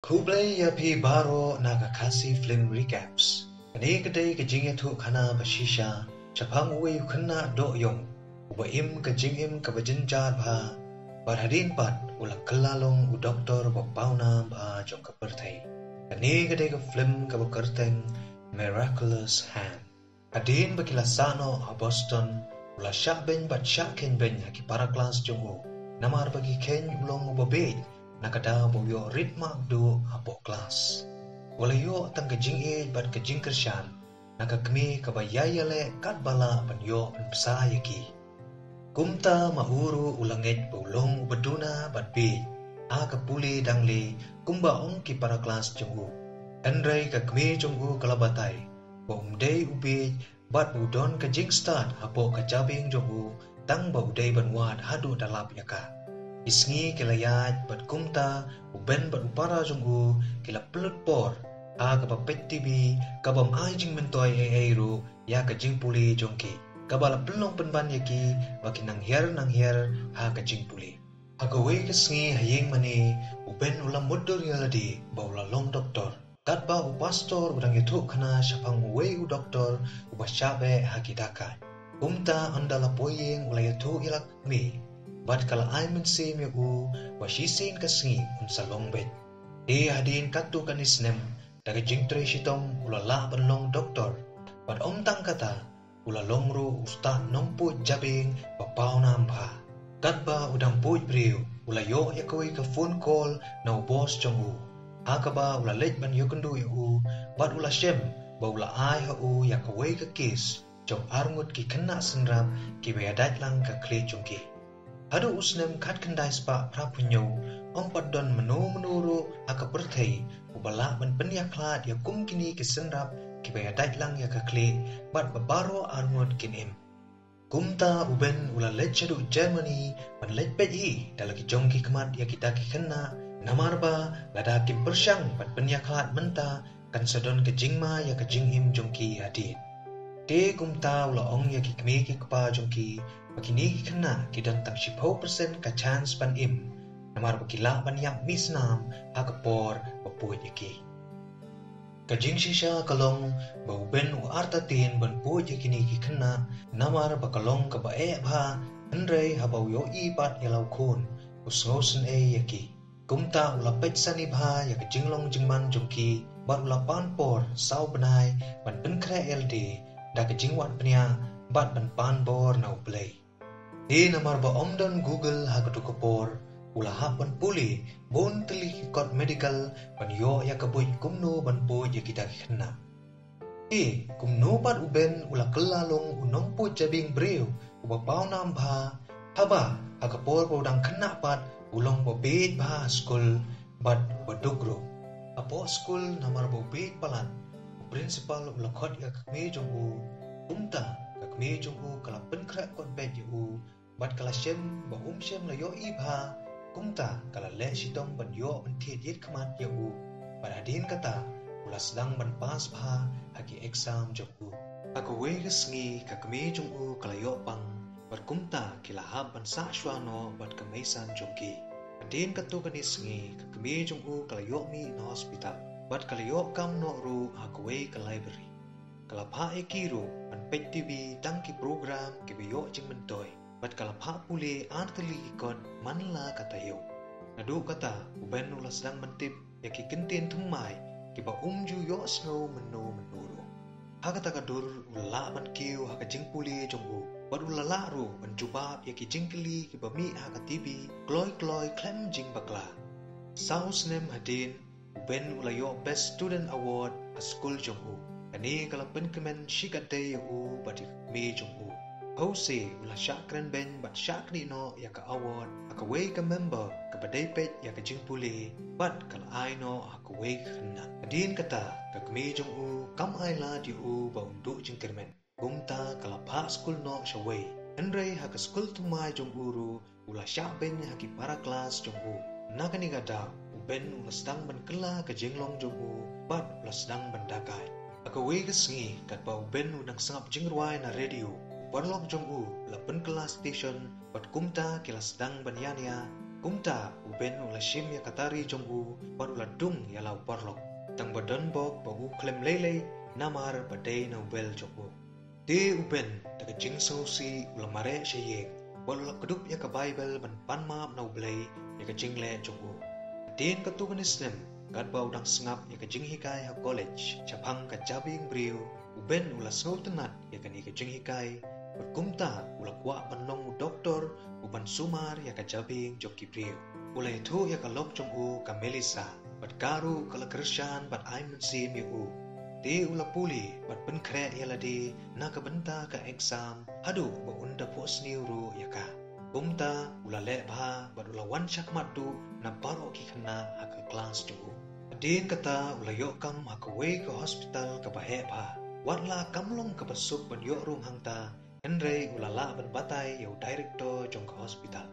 Kublai ya pi baro nakakasi film recaps. Kani kadai kajing itu kana bashisha. Chapang uwe ukana do yong. Uba im kajing im kabajinjar bha. Barhadin pat ula kelalong u doktor bapauna bha jong kapertai. Kani kadai ka film kabakerteng Miraculous Hand. Adin bakilasano a Boston. Ula syak ben bat syak ken ben haki para kelas jong u. Namar bagi ken ulong ubabed. Nakada boyo ritma do apo kelas. Walayo tang kajing bat kajing kersyan. Nakakmi kabayayale kat bala banyo penpesa yaki. Kumta mauru ulanget bulong ubaduna bat be. A kapuli dangli kumba ong ki para kelas junggu. Andrei kakmi junggu kalabatai. Ba umdei ubi bat budon kajing start apo kajabing junggu. Tang ba udai banwat hadu dalap yaka. Isngi kilayat bat kumta uben bat upara junggu kila pelut por a kapapet tibi kabam ajing mentoy eiru ya kajing puli jongki kabala pelong penban yaki baki nang her ha kajing puli agawe kesngi hayeng mani uben ulam mudur yaladi baula long doktor kat ba u pastor udang itu kana syapang uwe u doktor ubasyabe hakidaka kumta andala poyeng ulayatu ilak mi Bat kala ay mensim yaku wasisin kasngi unsa longbet. Hadin katu kanisnem daga jingtre sitom ulala banlong doktor. Bat omtang kata ulalong ru usta nompu jabing papaw nambha. Katba udang puj briu ulayo yakoi ka phone call na ubos jongu. Akaba ulalet ban yokundu yu bat ulasem ba ula ay hau yakawai ka kis jong arngut ki kena senrap ki bayadat lang ka kle jongki. Hadu usnem kat kendai spa prapunyo ong padon menuru aka berthai ubala ban penyaklat ya kum kini kesenrap kibaya daitlang ya kakle bat babaro armod kinim kumta uben ula lechadu Germany ban lechpedi dalaki jongki kemat ya kita kena namarba lada kim persyang bat penyaklat menta kan sedon kejingma ya kejingim jongki hadin Te kumta ula ong ya kikme ki kapa jongki Bakini kena kidan tang 10% ka chance pan im. Namar bakila ban yang misnam hakapor bapuit yaki. Kajing shisha kalong bauben u artatin ban puit yakini ki kena namar bakalong ka bae bha andrei habau yo ipat yalau kun usngosen yaki. Kumta ula pet sani bha ya kajinglong jingman jongki bar ula panpor sau benai ban penkre LD da kajingwan penya bat ban panbor na ublay. Di namar ba omdon Google hagatukapor ula hapan puli bon teli kot medical ban yo ya kaboy kumno ban po ya kita kena. Kumno pat uben ula kelalong unong po jabing breu ubapaw nambha haba hagapor po dang kena pat ulong po bed ba school bat badugro. Apo school namar po bed palan principal ula kot ya kakme jonggu umta kakme jonggu kala penkrak kot bed yu bat kala shem ba shem la yo ibha kumta kala le sitom ban yo mentit yet kemat ya u badadin kata ula sedang ban pas bha haki exam joku aku we gesngi kakme jong kala yo pang bat kumta kila hab ban sa shwano bat kamaisan jongki adin katu kanisngi kakme jong kala yo mi na hospital bat kala yo kam no ru aku we ka library kala pha ekiru ban pet tv tangki program ke yo jing mentoy Bat kala pa puli arteli ikon manla kata yo. Nadu kata uben ula sedang mentip yaki kentin tumai kiba ju yo snow menuru. Hakata kadur ula ban kiu haka jing puli jonggu. Bat ula laru ban jubab yaki jingkeli kiba mi haka tibi kloy klem jing bakla. Saus nem hadin uben ula yo best student award a school jonggu. Ani kala penkemen shikate yo bat mi jonggu. Hose ula syakran ben bat syakni no ya ka award aka way ka member ka badaypet ya ka jingpuli bat kala ay no aka way ka kena adin kata kakme jong u kam ay la di u ba undu jingkermen kumta kala pa school no siya way andrei haka school tumay jong uru ula syak ben haki para kelas jong u nakani gada uben ula sedang ban kela ka jinglong jong u bat ula sedang ban dakay aka way ka sengi kat ba uben unang sangap jingruay na radio Parlok jong u la pen kelas station bat kumta kila sedang banyania kumta uben ula shim ya katari jong u bat ula dung ya lau parlok tang badan bok bagu klem lele namar badai na ubel jong u te uben daga jing so si ula mare sheyek bat ula kedup ya ka bible ban panmap na ublay ya ka jing le jong u den katukan islam kat bau dang sengap ya ka jing hikai ha college chapang ka jabing briu uben ula sngau tenat ya ka ni ka jing hikai berkumta ula kwa banong doktor uban sumar ya ka jabing joki briu ula itu ya ka lok jong u ka melisa bat karu kala kershan bat aiman sim ya u te ula puli bat pen kre ya ladi na ka benta ka exam hadu ba unda pos niuru ya ka kumta ula le bha bat ula wan chak matu na paro ki khana ha ka class jong u din kata ula yok kam ha ka we ka hospital ka bahe bha watla kamlong ka basuk ban yok rung hangta Henry ulala ban batai yau director jong ka hospital.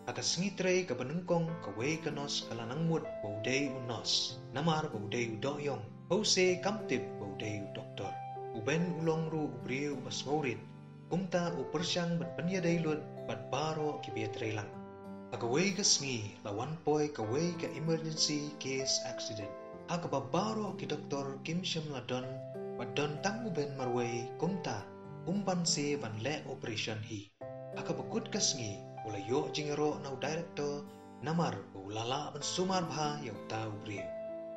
Aka sengitrei ka banengkong ka wei ka nos ka lanang mut baudei unos. Namar baudei udoyong. Hose kamtip baudei doktor. Uben ulong ru ubriu bas ngorit. Kumta upersyang ban penyadai lut bat baro ki bietrei lang. Aka wei ka sengi lawan poi ka wei ka emergency case accident. Aka babaro ki doktor Kim Shem Ladon bat don tang uben marwei kumta umpan se ban le operation hi aka bakut kasngi ula yo jingero nau director namar ulala ban sumar bha yau tau bri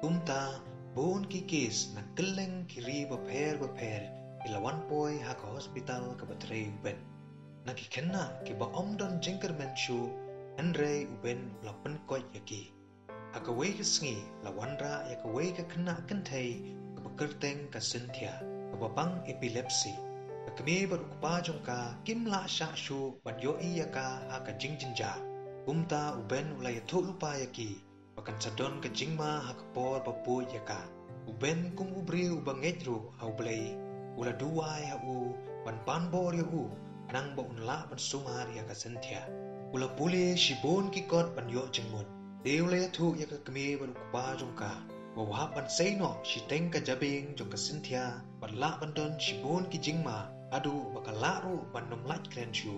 kumta bon ki case na keleng kiri beper ilawan poi ha ka hospital ka batre uben na ki kenna ki ba omdon jingkermen shu andre uben ula pen koi yaki aka wei kasngi lawan ra ya ka wei ka kenna kentai ka bekerteng ka sentia ka babang epilepsi kami berukpa jongka kim la sha shu ban yo iya ka ha ka jing jinja kumta uben ulai thu lupa yaki bakan sadon ka jingma ha ka por bapu yaka uben kum ubri ubanget ru au blai ula duai ha u ban pan bor ya u nang ba unla ban sumar ya ka sentia ula puli shibon ki kot ban yo jingmun deulai thu ya ka kami berukpa jongka bahwa ban seino si teng ka jabing jong ka sentia ban la ban don shibon ki jingma adu bakal laru bandom laj kren shu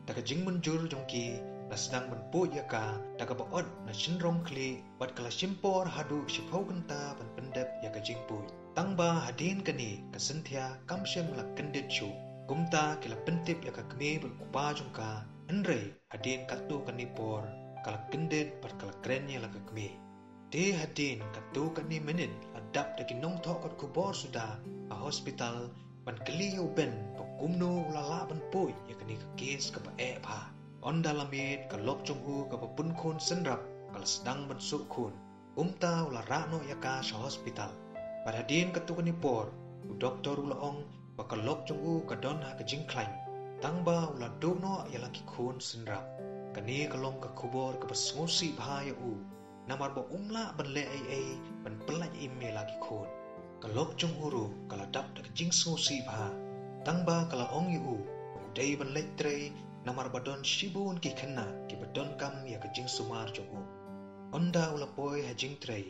taka jing menjur jongki la sedang menpo yaka taka baot na shinrong kli bat kala shimpor hadu shipau kenta ban pendep yaka jing pui tangba hadin kani kasentia kamshem la kendit shu kumta kila pentip yaka kme ban kupa jongka enre hadin katu kani por kala kendit bat kala krennya la kme de hadin katu kani menit adap daki nong thokot kubor sudah a hospital ban keliu ben kumno ulala ban poi ya kani ka kes ka ba e pha on dalamit ka lok chung hu ka pun khun senrap kal sedang ban su khun umta ula rano ya ka sa hospital padadin ka tu kani por u doktor ula ong ba ka lok chung hu ka don ha ka jing klain tangba ula do no ya laki khun senrap kani ka long ka khubor ka bas ngosi bha ya u namar ba umla ban le ai ban pelaj im ya laki khun ka lok chung uru kala dap da ka jing ngosi bha tangba kala ong yu udai ban letre namar badon shibun ki khenna ki badon kam ya ka jing sumar jogo onda ula poi ha jing trei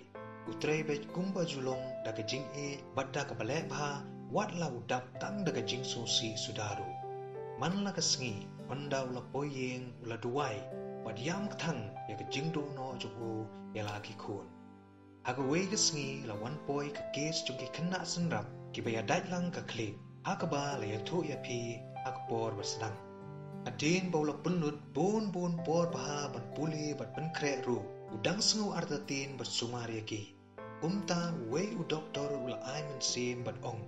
utrei be kumba julong da ka jing e badda ka bale bha wat la udap tang da ka jing susi sudaru man la ka sngi onda ula poi yeng ula duai bad yam thang ya ka jing do no jogo ya la ki khun aga wei ka sngi la wan poi ka kes jogi khenna sanrap ki be ya dai lang ka klik akaba la ya thu ya pi akpor basdang adin baula penut bon por baha ban puli bat ban kre ru udang sengu artatin bat sumar yaki kumta wei u doktor ula aiman sim bat ong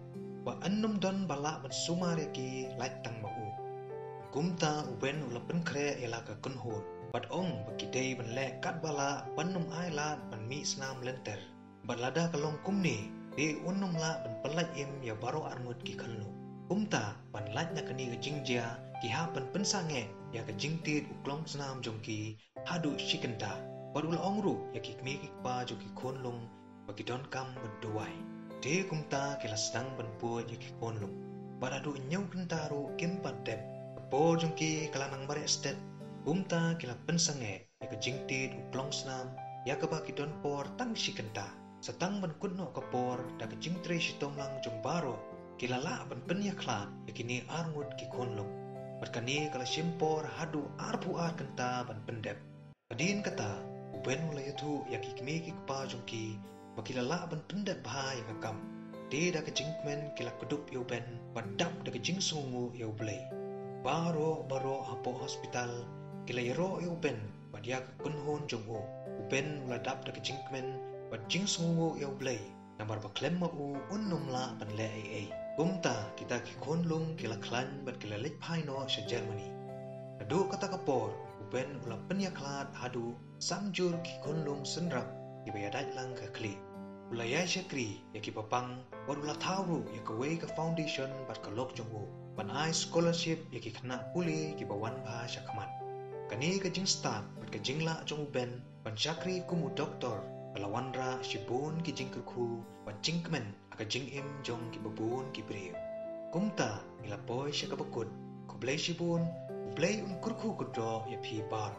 ba annum don bala bat sumar yaki lait tang ma u kumta uben ula ban kre ela ka kunhun bat ong bakidei ban le kat bala pannum ai la ban mi snam lenter bat lada kalong kumni di unum la ban pelaj im ya baro armut ki khanlu kumta ban laj na kani ka jingjia ki ha ban pensange ya ka jingtit uklong snam jongki hadu shikenta barul ongru ya ki kmi ki pa jo ki khonlung bagi don kam ban duai de kumta ki la sedang ban pu ya ki khonlung baradu nyau kentaru kim padep po jongki kalanang bare stet kumta ki la pensange ya ka jingtit uklong snam ya ka ba ki don por tang shikenta Satang ban kunno kapor da ka jingtre shitom lang jombaro kilala ban penya klan yakini arngut ki konlong berkani kala shimpor hadu arpu ar kenta ban pendep kadin kata uben mulai tu ya kikmi kikpa jongki bakilala ban pendat bah ya kakam de da kejingmen kilak kedup ya uben badap da kejing sungu ya ublay baro hapo hospital kila yero ya uben badia kunhon jongo uben uladap da kejingmen bajing sungu ya ublay namar baklem u unnumla ban le ai gumta kita kikonlung kila klan bat kila lek paino sa Germany adu kata kapor uben ula penyaklat hadu samjur kikonlung senrap ibayadat lang ke kli ulaya syakri ya kipapang warula tauru ya kaway ka foundation bat kalok jongo ban ai scholarship ya kikna puli kibawan ba syakamat kani kajing staff bat kajing la jong uben ban syakri kumu doktor Palawanra shibun ki jingkuku ban jingkmen aka jingim jong ki babun ki brio kumta ila boy siya kabakod kublay shibun kublay un kurku kudro ya pi bar